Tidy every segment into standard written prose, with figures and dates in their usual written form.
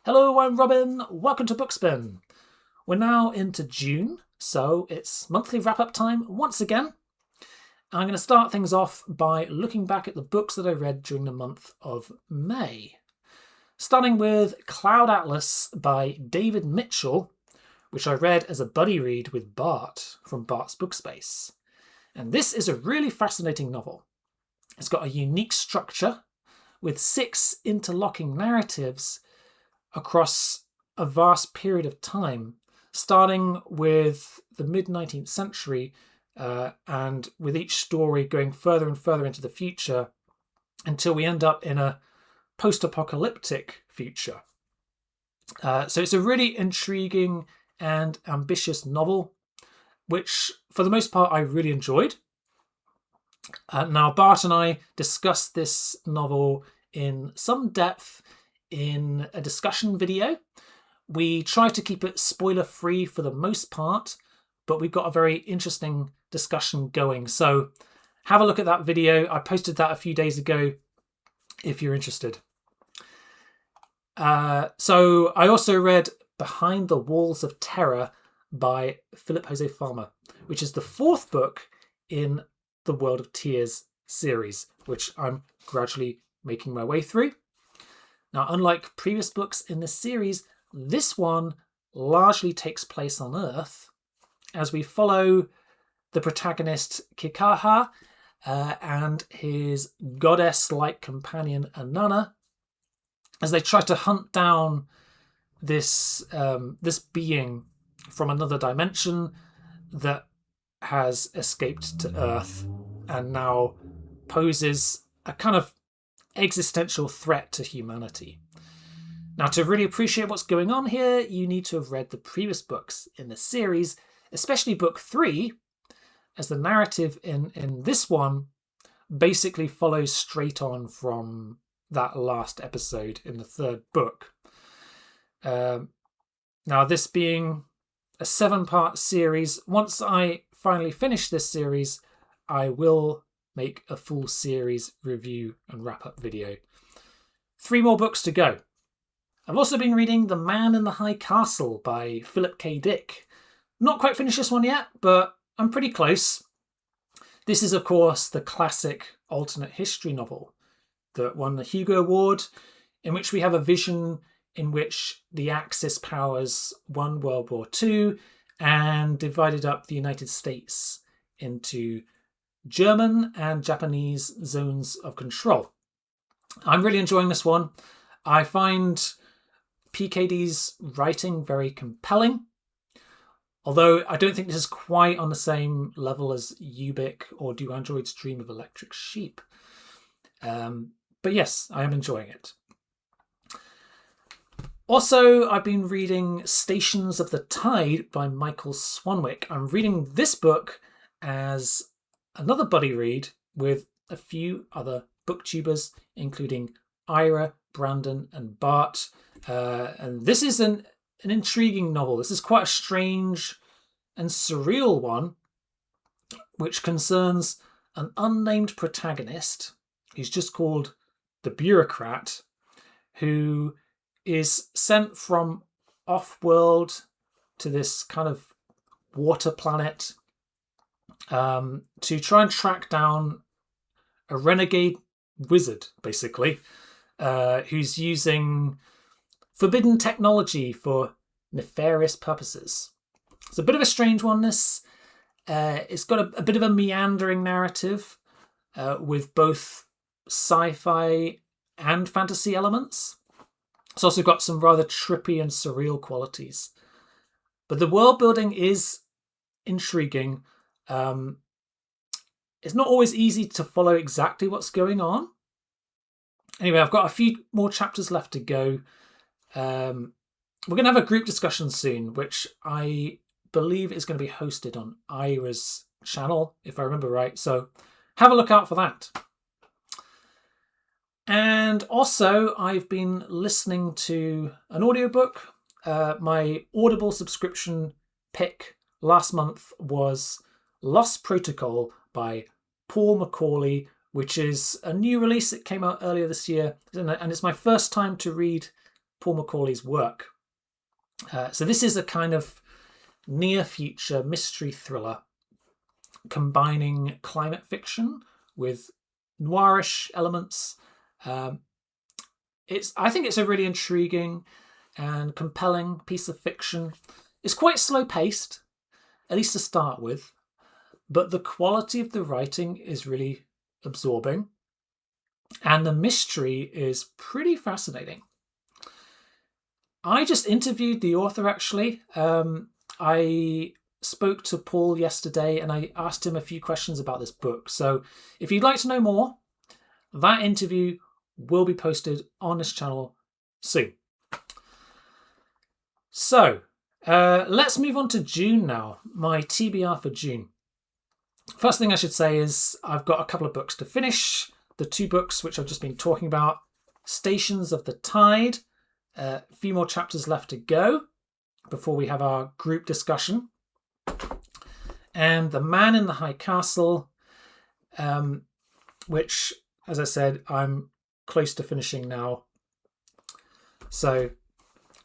Hello, I'm Robin. Welcome to Bookspin. We're now into June, so it's monthly wrap-up time once again. I'm going to start things off by looking back at the books that I read during the month of May. Starting with Cloud Atlas by David Mitchell, which I read as a buddy read with Bart from Bart's Bookspace. And this is a really fascinating novel. It's got a unique structure with 6 interlocking narratives across a vast period of time, starting with the mid-19th century and with each story going further and further into the future until we end up in a post-apocalyptic future. So it's a really intriguing and ambitious novel, which for the most part I really enjoyed. Now, Bart and I discussed this novel in some depth in a discussion video. We try to keep it spoiler-free for the most part, but we've got a very interesting discussion going. So have a look at that video. I posted that a few days ago if you're interested. So I also read Behind the Walls of Terror by Philip Jose Farmer, which is the 4th book in the World of Tears series, which I'm gradually making my way through. Now, unlike previous books in this series, this one largely takes place on Earth as we follow the protagonist Kikaha and his goddess-like companion Anana as they try to hunt down this being from another dimension that has escaped to Earth and now poses a kind of existential threat to humanity. Now, to really appreciate what's going on here, you need to have read the previous books in the series, especially book 3, as the narrative in this one basically follows straight on from that last episode in the 3rd book. Now, this being a 7-part series, once I finally finish this series, I will make a full series review and wrap-up video. 3 more books to go. I've also been reading The Man in the High Castle by Philip K. Dick. Not quite finished this one yet, but I'm pretty close. This is, of course, the classic alternate history novel that won the Hugo Award, in which we have a vision in which the Axis powers won World War II and divided up the United States into German and Japanese zones of control. I'm really enjoying this one. I find PKD's writing very compelling, although I don't think this is quite on the same level as Ubik or Do Androids Dream of Electric Sheep. But yes, I am enjoying it. Also, I've been reading Stations of the Tide by Michael Swanwick. I'm reading this book as another buddy read with a few other booktubers, including Ira, Brandon, and Bart. And this is an intriguing novel. This is quite a strange and surreal one, which concerns an unnamed protagonist who's just called the Bureaucrat, who is sent from off-world to this kind of water planet to try and track down a renegade wizard, basically, who's using forbidden technology for nefarious purposes. It's a bit of a strange one, this. It's got a bit of a meandering narrative with both sci-fi and fantasy elements. It's also got some rather trippy and surreal qualities. But the world building is intriguing. It's not always easy to follow exactly what's going on. Anyway, I've got a few more chapters left to go. We're going to have a group discussion soon, which I believe is going to be hosted on Ira's channel, if I remember right. So have a look out for that. And also, I've been listening to an audiobook. My Audible subscription pick last month was Lost Protocol by Paul McAuley, which is a new release that came out earlier this year. And it's my first time to read Paul Macaulay's work. So this is a kind of near-future mystery thriller combining climate fiction with noirish elements. I think it's a really intriguing and compelling piece of fiction. It's quite slow-paced, at least to start with, but the quality of the writing is really absorbing, and the mystery is pretty fascinating. I just interviewed the author, actually. I spoke to Paul yesterday and I asked him a few questions about this book. So if you'd like to know more, that interview will be posted on this channel soon. So let's move on to June now, my TBR for June. First thing I should say is I've got a couple of books to finish. The 2 books which I've just been talking about, Stations of the Tide. A few more chapters left to go before we have our group discussion. And The Man in the High Castle, which, as I said, I'm close to finishing now. So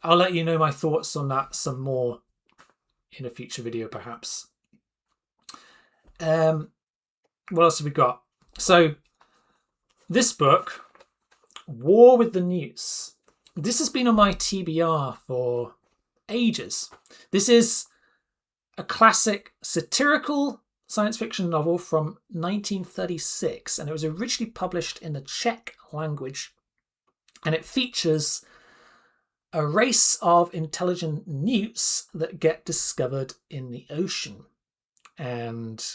I'll let you know my thoughts on that some more in a future video, perhaps. What else have we got? So this book, War with the Newts. This has been on my TBR for ages. This is a classic satirical science fiction novel from 1936, and it was originally published in the Czech language. And it features a race of intelligent newts that get discovered in the ocean. And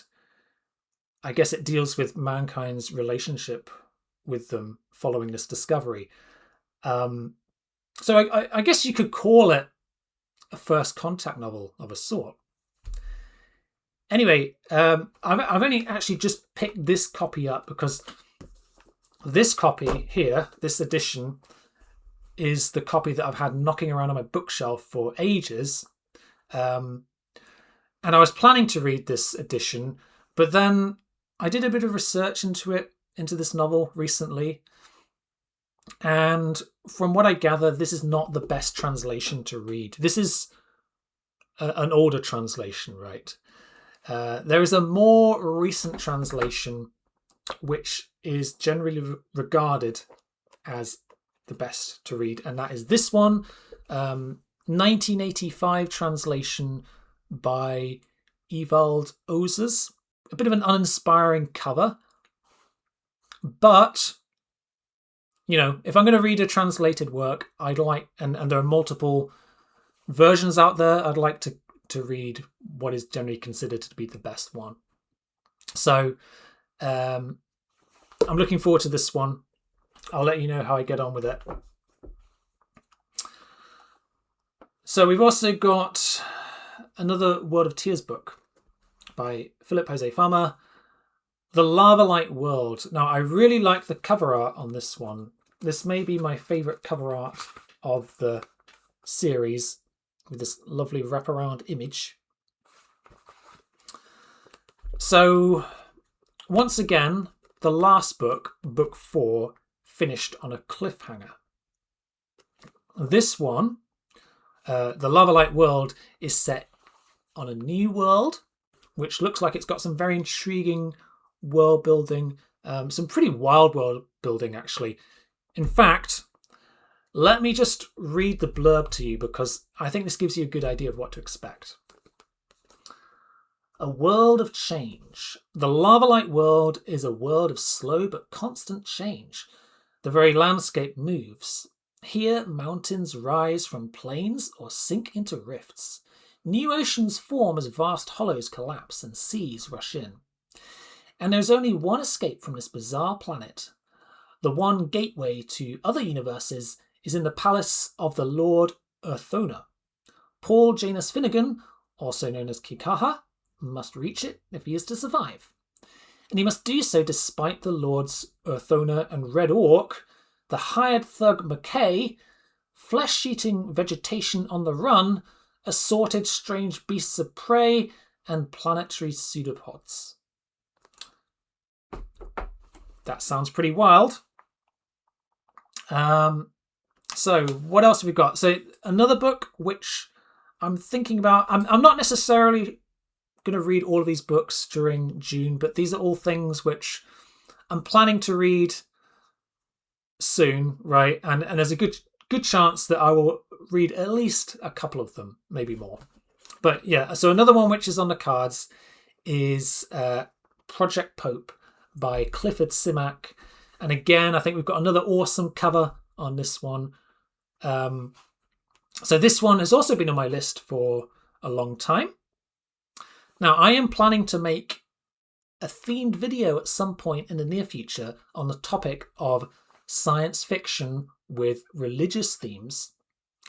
I guess it deals with mankind's relationship with them following this discovery. So I guess you could call it a first contact novel of a sort. Anyway, I've only actually just picked this copy up because this copy here, this edition, is the copy that I've had knocking around on my bookshelf for ages. And I was planning to read this edition, but then I did a bit of research into this novel recently. And from what I gather, this is not the best translation to read. This is an older translation, right? There is a more recent translation which is generally regarded as the best to read, and that is this one, 1985 translation by Ewald Ozers. A bit of an uninspiring cover, but you know, if I'm going to read a translated work, I'd like, and there are multiple versions out there, I'd like to read what is generally considered to be the best one. So I'm looking forward to this one. I'll let you know how I get on with it. So we've also got another World of Tears book by Philip Jose Farmer, The Lava Light World. Now, I really like the cover art on this one. This may be my favourite cover art of the series, with this lovely wraparound image. So, once again, the last book, book 4, finished on a cliffhanger. This one, The Lava Light World, is set on a new world, which looks like it's got some very intriguing world building, some pretty wild world building, actually. In fact, let me just read the blurb to you because I think this gives you a good idea of what to expect. A world of change. The Lava Light World is a world of slow but constant change. The very landscape moves. Here, mountains rise from plains or sink into rifts. New oceans form as vast hollows collapse and seas rush in. And there's only one escape from this bizarre planet. The one gateway to other universes is in the palace of the Lord Urthona. Paul Janus Finnegan, also known as Kikaha, must reach it if he is to survive. And he must do so despite the Lords Urthona and Red Orc, the hired thug McKay, flesh-eating vegetation on the run, assorted strange beasts of prey, and planetary pseudopods. That sounds pretty wild. So what else have we got? So another book which I'm thinking about. I'm not necessarily going to read all of these books during June, but these are all things which I'm planning to read soon, right? And there's a good chance that I will read at least a couple of them, maybe more. But yeah, so another one which is on the cards is Project Pope by Clifford Simak. And again, I think we've got another awesome cover on this one. So this one has also been on my list for a long time. Now, I am planning to make a themed video at some point in the near future on the topic of science fiction with religious themes.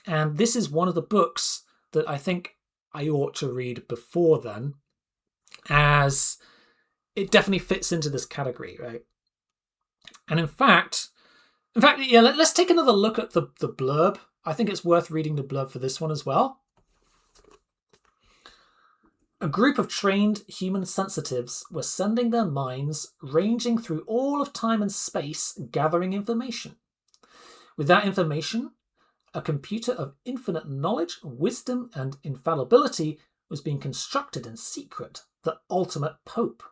And this is one of the books that I think I ought to read before then, as it definitely fits into this category, right? And in fact, yeah, let's take another look at the blurb. I think it's worth reading the blurb for this one as well. A group of trained human sensitives were sending their minds ranging through all of time and space, gathering information. With that information, a computer of infinite knowledge, wisdom, and infallibility was being constructed in secret, the ultimate pope.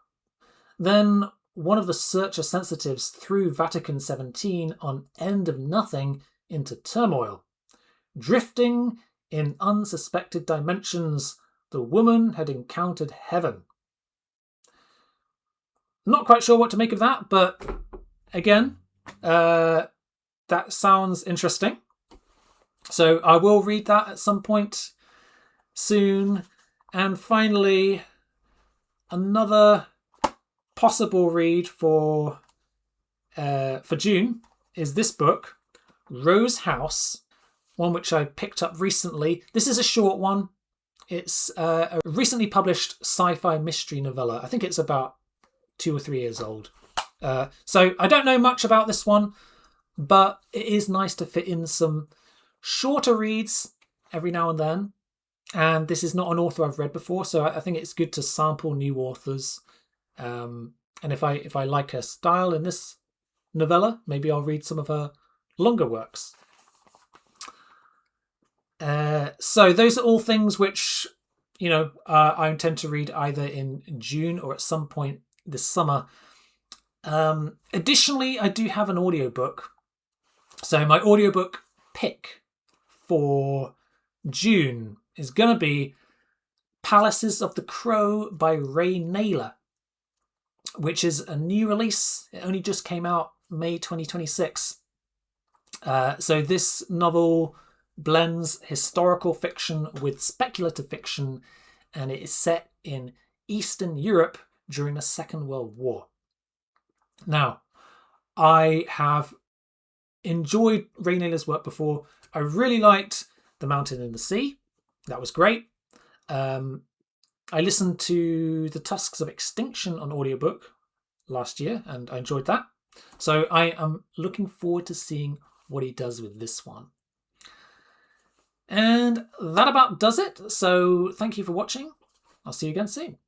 Then one of the searcher sensitives threw Vatican 17 on end of nothing into turmoil. Drifting in unsuspected dimensions, the woman had encountered heaven. Not quite sure what to make of that, but again, that sounds interesting. So I will read that at some point soon. And finally, another possible read for June is this book, Rose House, one which I picked up recently. This is a short one. It's a recently published sci-fi mystery novella. I think it's about 2 or 3 years old. So I don't know much about this one, but it is nice to fit in some shorter reads every now and then. And this is not an author I've read before, so I think it's good to sample new authors. And if I like her style in this novella, maybe I'll read some of her longer works. So those are all things which, I intend to read either in June or at some point this summer. Additionally, I do have an audiobook. So my audiobook pick for June is going to be Palaces of the Crow by Ray Naylor, which is a new release. It only just came out May 2026. So this novel blends historical fiction with speculative fiction, and it is set in Eastern Europe during the Second World War. Now, I have enjoyed Ray Naylor's work before. I really liked The Mountain and the Sea. That was great. I listened to The Tusks of Extinction on audiobook last year, and I enjoyed that. So I am looking forward to seeing what he does with this one. And that about does it. So thank you for watching. I'll see you again soon.